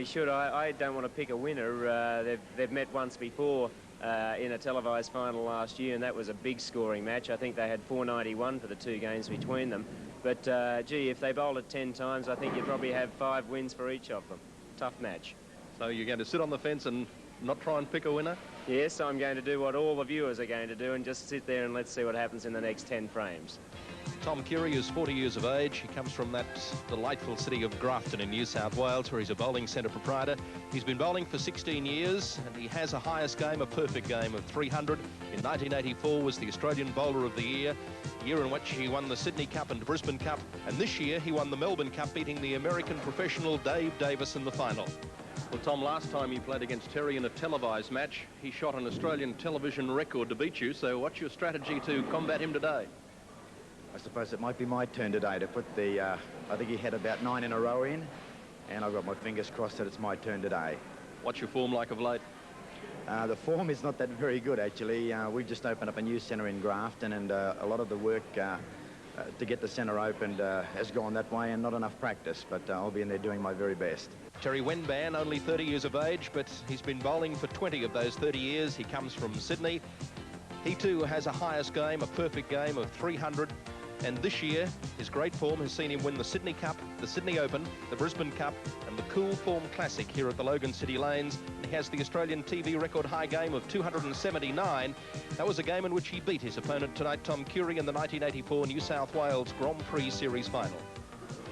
probably should. I don't want to pick a winner. They've met once before in a televised final last year, and that was a big scoring match. I think they had 491 for the 2 games between them. But, gee, if they bowled it 10 times, I think you'd probably have 5 wins for each of them. Tough match. So you're going to sit on the fence and not try and pick a winner? Yes, I'm going to do what all the viewers are going to do and just sit there and let's see what happens in the next 10 frames. Tom Kury is 40 years of age. He comes from that delightful city of Grafton in New South Wales, where he's a bowling centre proprietor. He's been bowling for 16 years, and he has a highest game, a perfect game of 300. In 1984 was the Australian Bowler of the Year in which he won the Sydney Cup and Brisbane Cup. And this year he won the Melbourne Cup, beating the American professional Dave Davis in the final. Well, Tom, last time he played against Terry in a televised match, he shot an Australian television record to beat you. So what's your strategy to combat him today? I suppose it might be my turn today to put the, I think he had about 9 in a row in, and I've got my fingers crossed that it's my turn today. What's your form like of late? The form is not that very good, actually. We've just opened up a new centre in Grafton, and a lot of the work to get the centre opened has gone that way, and not enough practice, but I'll be in there doing my very best. Terry Wenban, only 30 years of age, but he's been bowling for 20 of those 30 years. He comes from Sydney. He too has a highest game, a perfect game of 300. And this year, his great form has seen him win the Sydney Cup, the Sydney Open, the Brisbane Cup, and the Cool Form Classic here at the Logan City Lanes. And he has the Australian TV record high game of 279. That was a game in which he beat his opponent tonight, Tom Kury, in the 1984 New South Wales Grand Prix Series final.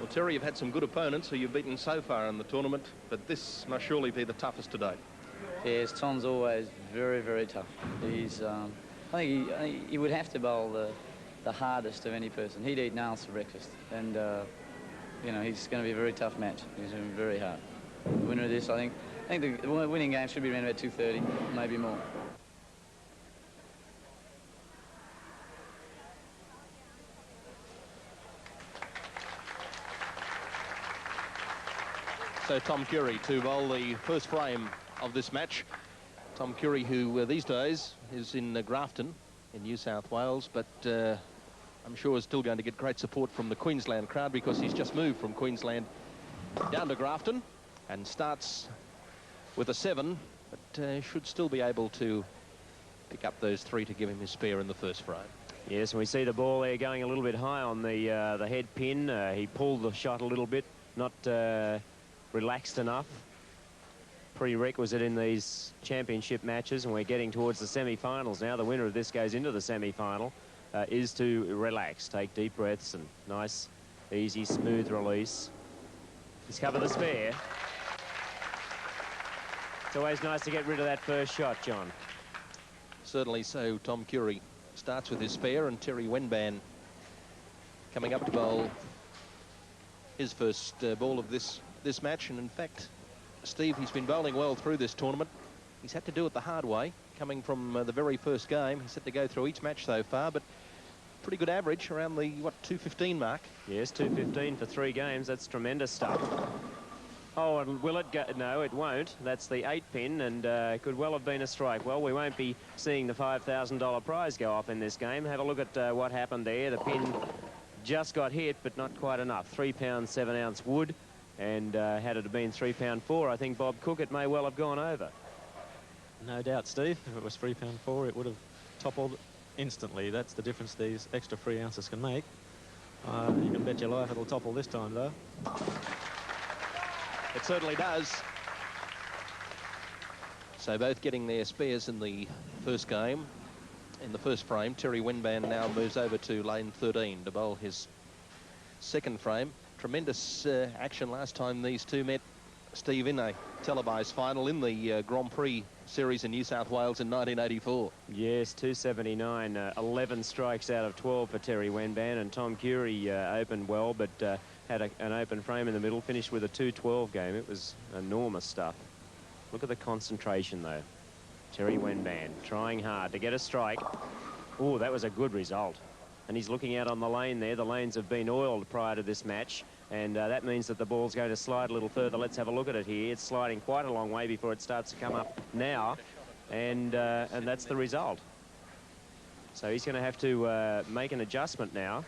Well, Terry, you've had some good opponents who you've beaten so far in the tournament, but this must surely be the toughest today. Yes, Tom's always very, very tough. He's, I think he would have to bowl the hardest of any person. He'd eat nails for breakfast, and you know, he's going to be a very tough match. He's going to be very hard. The winner of this, I think the winning game should be around about 230, maybe more. So Tom Kury to bowl the first frame of this match. Tom Kury, who these days is in Grafton in New South Wales, but I'm sure is still going to get great support from the Queensland crowd, because he's just moved from Queensland down to Grafton and starts with a 7, but should still be able to pick up those 3 to give him his spare in the first frame. Yes, and we see the ball there going a little bit high on the head pin. He pulled the shot a little bit, not relaxed enough. Prerequisite in these championship matches, and we're getting towards the semi-finals now. The winner of this goes into the semi-final. Is to relax, take deep breaths, and nice, easy, smooth release. He's covered the spare. It's always nice to get rid of that first shot, John. Certainly so. Tom Kury starts with his spare, and Terry Wenban coming up to bowl his first ball of this match. And in fact, Steve, he's been bowling well through this tournament. He's had to do it the hard way, coming from the very first game. He's had to go through each match so far, but pretty good average, around the, 215 mark. Yes, 215 for 3 games. That's tremendous stuff. Oh, and will it go? No, it won't. That's the 8-pin, and could well have been a strike. Well, we won't be seeing the $5,000 prize go off in this game. Have a look at what happened there. The pin just got hit, but not quite enough. 3 pound 7 ounce wood, and had it been 3 pound 4, I think Bob Cook, it may well have gone over. No doubt, Steve. If it was 3 pound 4, it would have toppled instantly. That's the difference these extra 3 ounces can make. You can bet your life it'll topple this time, though. It certainly does. So both getting their spares in the first game. In the first frame, Terry Wenban now moves over to lane 13 to bowl his second frame. Tremendous action last time these two met, Steve, in a televised final in the Grand Prix series in New South Wales in 1984. Yes, 279, 11 strikes out of 12 for Terry Wenban, and Tom Kury opened well, but had an open frame in the middle, finished with a 212 game. It was enormous stuff. Look at the concentration, though. Terry Wenban trying hard to get a strike. Oh, that was a good result. And he's looking out on the lane there. The lanes have been oiled prior to this match, and that means that the ball's going to slide a little further. Let's have a look at it here. It's sliding quite a long way before it starts to come up now, and that's the result. So he's going to have to make an adjustment now.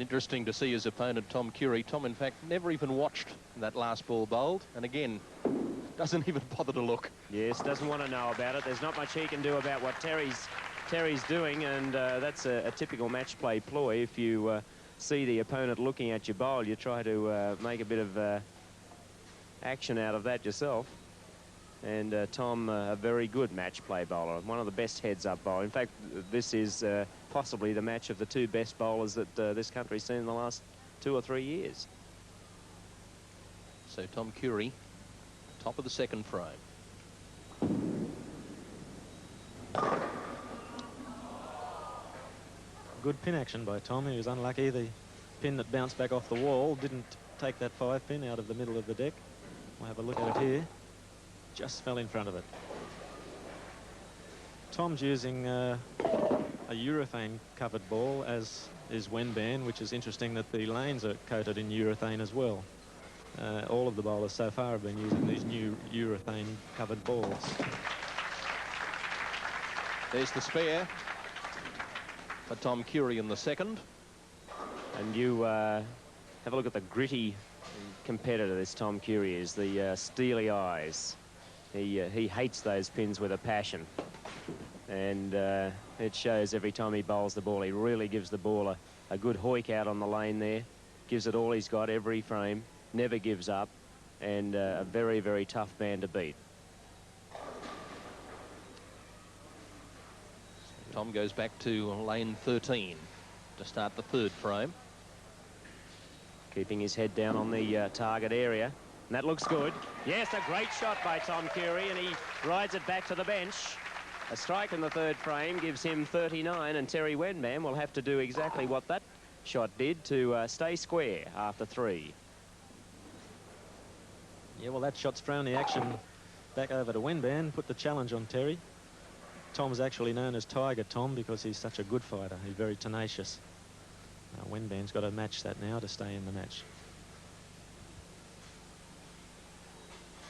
Interesting to see his opponent, Tom Kury. Tom, in fact, never even watched that last ball bowled, and again, doesn't even bother to look. Yes, doesn't want to know about it. There's not much he can do about what Terry's doing, and that's a typical match play ploy. If you see the opponent looking at your bowl, you try to make a bit of action out of that yourself. And Tom, a very good match play bowler, one of the best heads-up bowlers. In fact, this is possibly the match of the two best bowlers that this country's seen in the last 2 or 3 years. So Tom Kury, top of the second frame. Good pin action by Tom. He was unlucky. The pin that bounced back off the wall didn't take that 5 pin out of the middle of the deck. We'll have a look at it here. Just fell in front of it. Tom's using a urethane covered ball, as is Wenban, which is interesting that the lanes are coated in urethane as well. All of the bowlers so far have been using these new urethane covered balls. There's the spare for Tom Kury in the second. And you have a look at the gritty competitor this Tom Kury is, the steely eyes. He hates those pins with a passion, and it shows every time he bowls the ball. He really gives the ball a good hoik out on the lane there, gives it all he's got every frame, never gives up, and a very, very tough man to beat. Tom goes back to lane 13 to start the third frame. Keeping his head down on the target area. And that looks good. Yes, a great shot by Tom Kury, and he rides it back to the bench. A strike in the third frame gives him 39, and Terry Wenban will have to do exactly what that shot did to stay square after 3. Yeah, well, that shot's thrown the action back over to Wenban, put the challenge on Terry. Tom's actually known as Tiger Tom because he's such a good fighter. He's very tenacious. Wenban's got to match that now to stay in the match.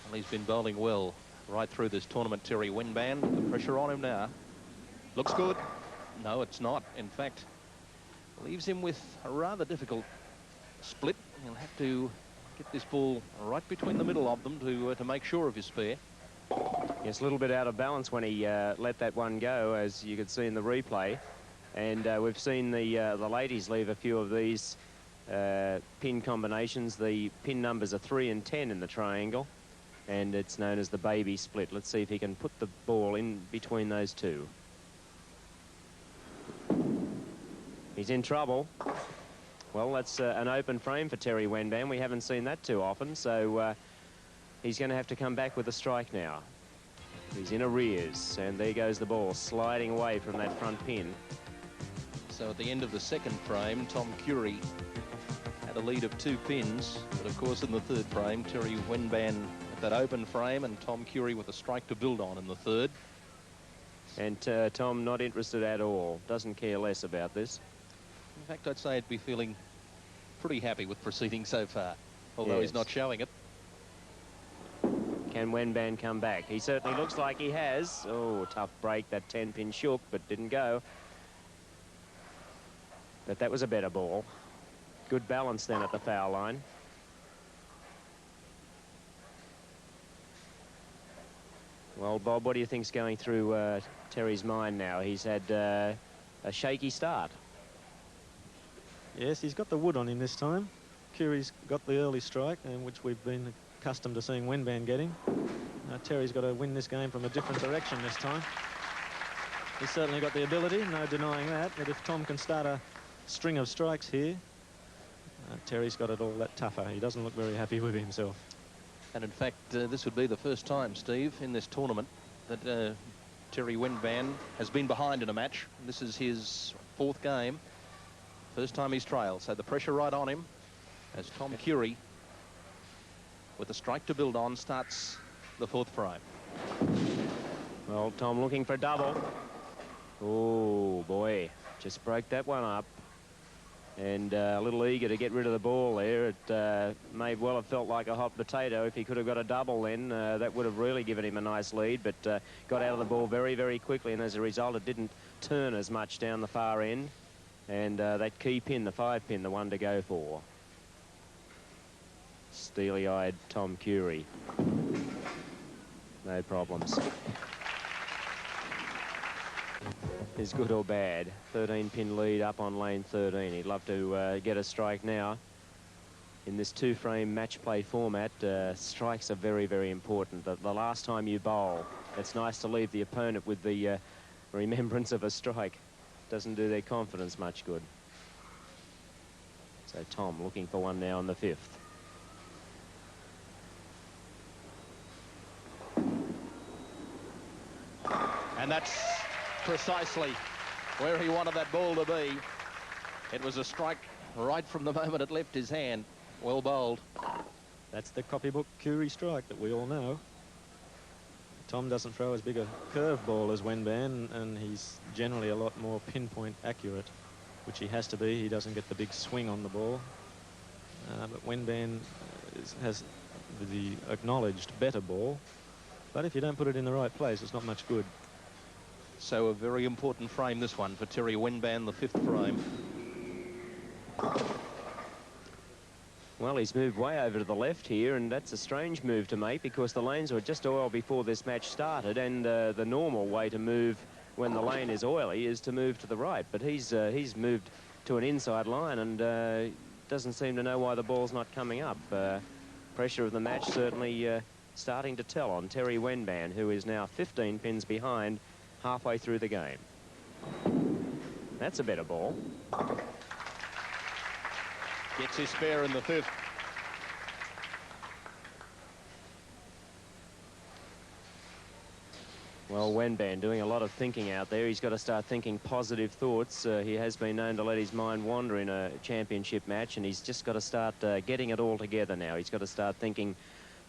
Well, he's been bowling well right through this tournament, Terry Wenban. The pressure on him now. Looks good. No, it's not. In fact, leaves him with a rather difficult split. He'll have to get this ball right between the middle of them to make sure of his spare. Yes, a little bit out of balance when he let that one go, as you could see in the replay. And we've seen the ladies leave a few of these pin combinations. The pin numbers are 3 and 10 in the triangle, and it's known as the baby split. Let's see if he can put the ball in between those two. He's in trouble. Well, that's an open frame for Terry Wenban. We haven't seen that too often, so he's going to have to come back with a strike now. He's in arrears, and there goes the ball sliding away from that front pin. So at the end of the second frame, Tom Kury had a lead of 2 pins, but of course in the third frame, Terry Wenban at that open frame, and Tom Kury with a strike to build on in the third. And Tom not interested at all, doesn't care less about this. In fact, I'd say he'd be feeling pretty happy with proceeding so far, although he's not showing it. Can Wenban come back? He certainly looks like he has. Oh, tough break. That 10-pin shook, but didn't go. But that was a better ball. Good balance then at the foul line. Well, Bob, what do you think's going through Terry's mind now? He's had a shaky start. Yes, he's got the wood on him this time. Kury's got the early strike, which we've been accustomed to seeing Wenban getting. Terry's got to win this game from a different direction this time. He's certainly got the ability, no denying that, but if Tom can start a string of strikes here, Terry's got it all that tougher. He doesn't look very happy with himself. And in fact, this would be the first time, Steve, in this tournament that Terry Wenban has been behind in a match. This is his 4th game. First time he's trailed, so the pressure right on him as Tom Kury, with a strike to build on, starts the 4th frame. Well, Tom looking for double. Oh, boy. Just broke that one up. And a little eager to get rid of the ball there. It may well have felt like a hot potato. If he could have got a double then, that would have really given him a nice lead. But got out of the ball very, very quickly. And as a result, it didn't turn as much down the far end. And that key pin, the 5-pin, the one to go for. Steely-eyed Tom Kury. No problems. Is good or bad. 13-pin lead up on lane 13. He'd love to get a strike now. In this 2-frame match play format, strikes are very, very important. The last time you bowl, it's nice to leave the opponent with the remembrance of a strike. Doesn't do their confidence much good. So Tom looking for one now on the 5th. And that's precisely where he wanted that ball to be. It was a strike right from the moment it left his hand. Well bowled. That's the copybook Kury strike that we all know. Tom doesn't throw as big a curve ball as Wenban, and he's generally a lot more pinpoint accurate, which he has to be. He doesn't get the big swing on the ball. But Wenban has the acknowledged better ball. But if you don't put it in the right place, it's not much good. So a very important frame, this one, for Terry Wenban, the 5th frame. Well, he's moved way over to the left here, and that's a strange move to make because the lanes were just oiled before this match started, and the normal way to move when the lane is oily is to move to the right. But he's moved to an inside line and doesn't seem to know why the ball's not coming up. Pressure of the match certainly starting to tell on Terry Wenban, who is now 15 pins behind halfway through the game. That's a better ball. Gets his spare in the 5th. Well, Wenban doing a lot of thinking out there. He's got to start thinking positive thoughts. He has been known to let his mind wander in a championship match, and he's just got to start getting it all together now. He's got to start thinking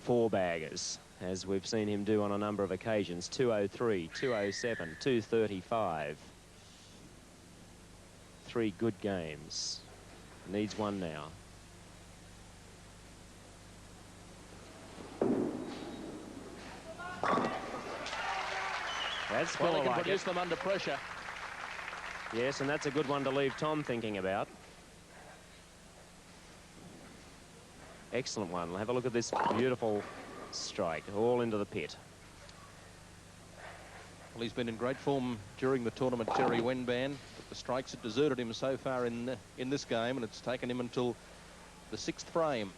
4-baggers, as we've seen him do on a number of occasions. 203, 207, 235. 3 good games. Needs one now. That's well, he can like produce them under pressure. Yes, and that's a good one to leave Tom thinking about. Excellent one. Have a look at this beautiful strike, all into the pit. Well, he's been in great form during the tournament, Terry Wenban, but the strikes have deserted him so far in this game, and it's taken him until the 6th frame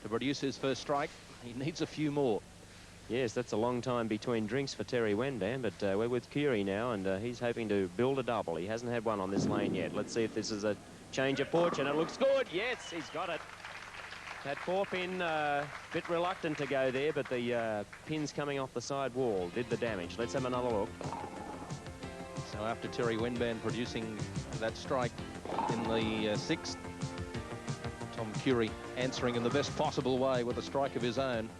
to produce his first strike. He needs a few more. Yes, that's a long time between drinks for Terry Wenban, but we're with Kury now, and he's hoping to build a double. He hasn't had one on this lane yet. Let's see if this is a change of fortune. It looks good. Yes, he's got it. That 4-pin, bit reluctant to go there, but the pins coming off the side wall did the damage. Let's have another look. So after Terry Wenban producing that strike in the 6th, Tom Kury answering in the best possible way with a strike of his own.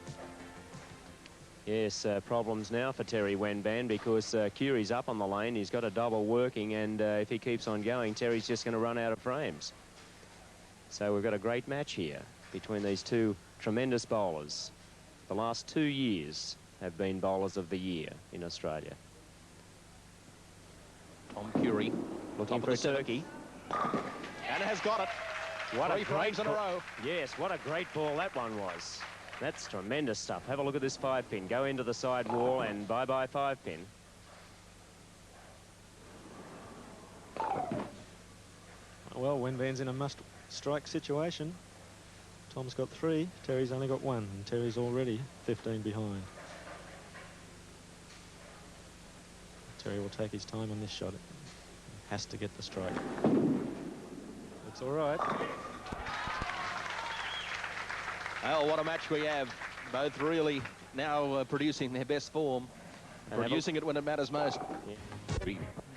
Yes, problems now for Terry Wenban because Kury's up on the lane. He's got a double working, and if he keeps on going, Terry's just going to run out of frames. So we've got a great match here between these two tremendous bowlers. The last 2 years have been bowlers of the year in Australia. Tom Kury looking for a turkey. And has got it. What 3 a great frames in a row. Yes, what a great ball that one was. That's tremendous stuff. Have a look at this 5-pin. Go into the side wall and bye-bye 5-pin. Well, Wenban's in a must-strike situation. Tom's got 3, Terry's only got 1, and Terry's already 15 behind. Terry will take his time on this shot. He has to get the strike. It's all right. Oh, what a match we have. Both really now producing their best form. And producing it when it matters most. Yeah.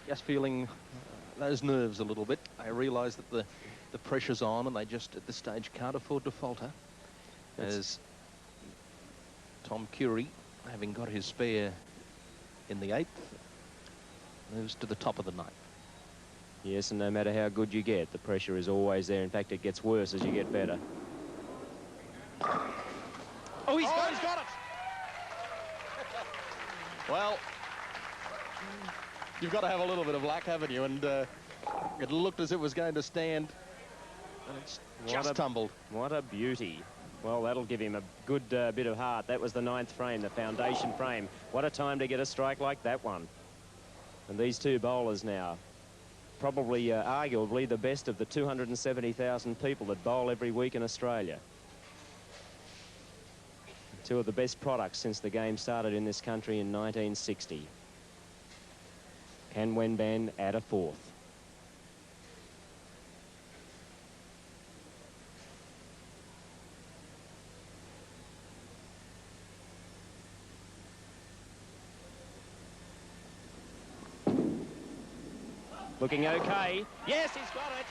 Just feeling those nerves a little bit. I realise that the pressure's on, and they just at this stage can't afford to falter. As Tom Kury, having got his spare in the 8th, moves to the top of the 9th. Yes, and no matter how good you get, the pressure is always there. In fact, it gets worse as you get better. Oh, he's got it! Well, you've got to have a little bit of luck, haven't you? And It looked as if it was going to stand, and it's just tumbled. What a beauty. Well, that'll give him a good bit of heart. That was the 9th frame, the foundation frame. What a time to get a strike like that one. And these two bowlers now, probably arguably the best of the 270,000 people that bowl every week in Australia. Two of the best products since the game started in this country in 1960. Can Wenban add a 4th? Looking okay. Yes, he's got it.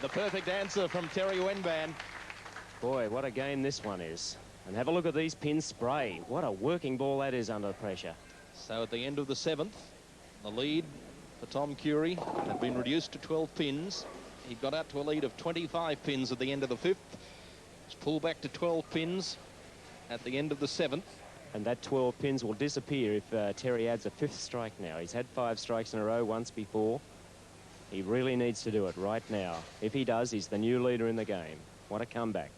The perfect answer from Terry Wenban. Boy, what a game this one is. And have a look at these pins spray. What a working ball that is under pressure. So at the end of the 7th, the lead for Tom Kury had been reduced to 12 pins. He got out to a lead of 25 pins at the end of the 5th. It's pulled back to 12 pins at the end of the 7th. And that 12 pins will disappear if Terry adds a 5th strike now. He's had 5 strikes in a row once before. He really needs to do it right now. If he does, he's the new leader in the game. What a comeback.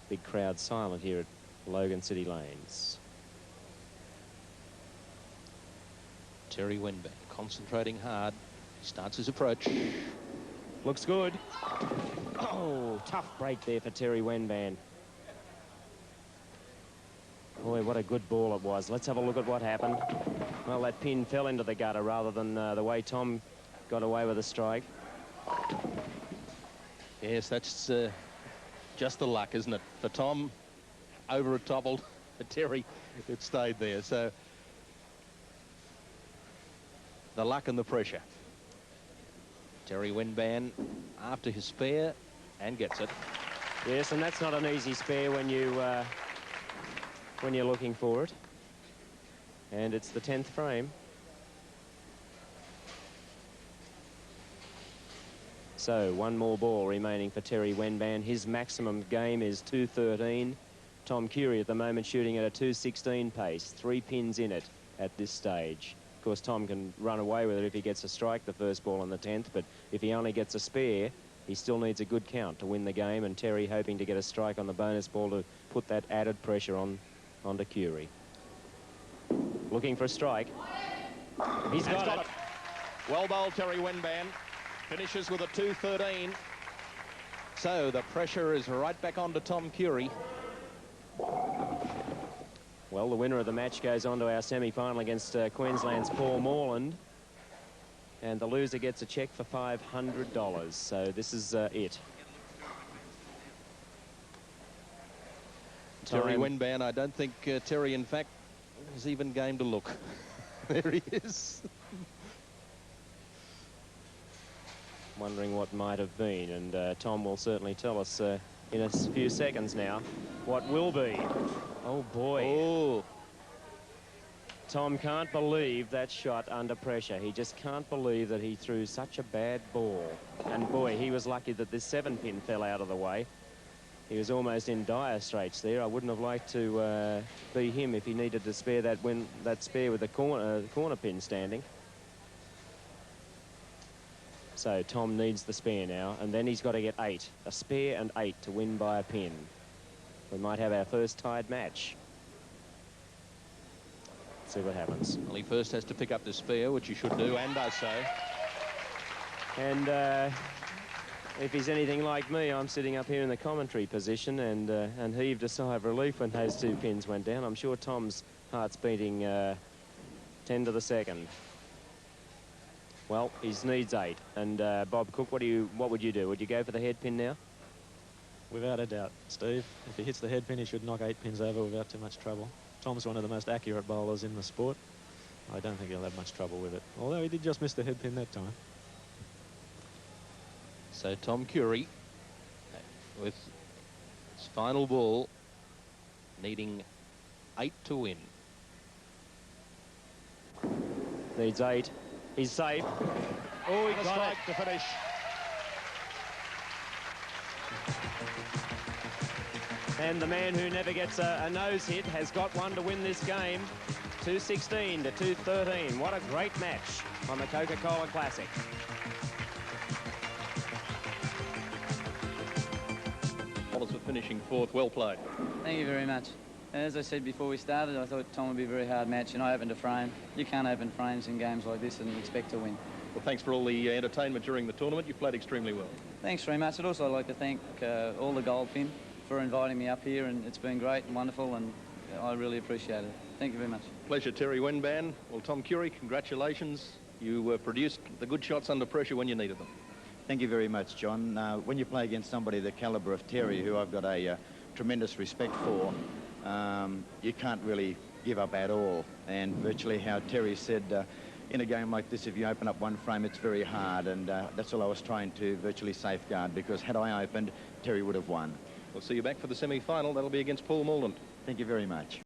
Big crowd silent here at Logan City Lanes. Terry Wenban concentrating hard. Starts his approach. Looks good. Oh, tough break there for Terry Wenban. Boy, what a good ball it was. Let's have a look at what happened. Well, that pin fell into the gutter rather than the way Tom got away with a strike. Yes, that's just the luck, isn't it? For Tom, over it toppled. For Terry, it stayed there. So the luck and the pressure. Terry Wenban after his spare and gets it. Yes, and that's not an easy spare when you're looking for it. And it's the 10th frame. So one more ball remaining for Terry Wenban. His maximum game is 213. Tom Kury at the moment shooting at a 216 pace. 3 pins in it at this stage. Of course, Tom can run away with it if he gets a strike the first ball on the 10th, but if he only gets a spare, he still needs a good count to win the game, and Terry hoping to get a strike on the bonus ball to put that added pressure onto Kury. Looking for a strike. He's got it. Well bowled, Terry Wenban. Finishes with a 213. So the pressure is right back onto Tom Kury. Well, the winner of the match goes on to our semi-final against Queensland's Paul Morland. And the loser gets a cheque for $500. So this is it. Terry Wenban, I don't think Terry, in fact, is even game to look. There he is. Wondering what might have been. And Tom will certainly tell us in a few seconds now what will be. Oh, boy. Oh. Tom can't believe that shot under pressure. He just can't believe that he threw such a bad ball. And, boy, he was lucky that this 7-pin fell out of the way. He was almost in dire straits there. I wouldn't have liked to be him if he needed to spare that spare with the corner pin standing. So Tom needs the spare now, and then he's got to get 8. A spare and 8 to win by a pin. We might have our first tied match. Let's see what happens. Well, he first has to pick up the spare, which he should do, and does so. And if he's anything like me, I'm sitting up here in the commentary position and heaved a sigh of relief when those 2 pins went down. I'm sure Tom's heart's beating 10 to the second. Well, he needs 8. And Bob Cook, what would you do? Would you go for the head pin now? Without a doubt, Steve. If he hits the head pin, he should knock 8 pins over without too much trouble. Tom's one of the most accurate bowlers in the sport. I don't think he'll have much trouble with it, although he did just miss the head pin that time. So Tom Kury, with his final ball, needing 8 to win. Needs 8. He's safe. Oh, he got it to finish. And the man who never gets a nose hit has got one to win this game. 216 to 213. What a great match on the Coca Cola Classic. Wallace for finishing fourth. Well played. Thank you very much. As I said before we started, I thought Tom would be a very hard match, and I opened a frame. You can't open frames in games like this and expect to win. Well, thanks for all the entertainment during the tournament. You played extremely well. Thanks very much. I'd also like to thank all the Goldpin for inviting me up here, and it's been great and wonderful, and I really appreciate it. Thank you very much. Pleasure, Terry Wenban. Well, Tom Kury, congratulations. You produced the good shots under pressure when you needed them. Thank you very much, John. When you play against somebody the calibre of Terry, who I've got a tremendous respect for, you can't really give up at all. And virtually how Terry said, in a game like this, if you open up one frame, it's very hard. And that's all I was trying to virtually safeguard, because had I opened, Terry would have won. We'll see you back for the semi-final. That'll be against Paul Malden. Thank you very much.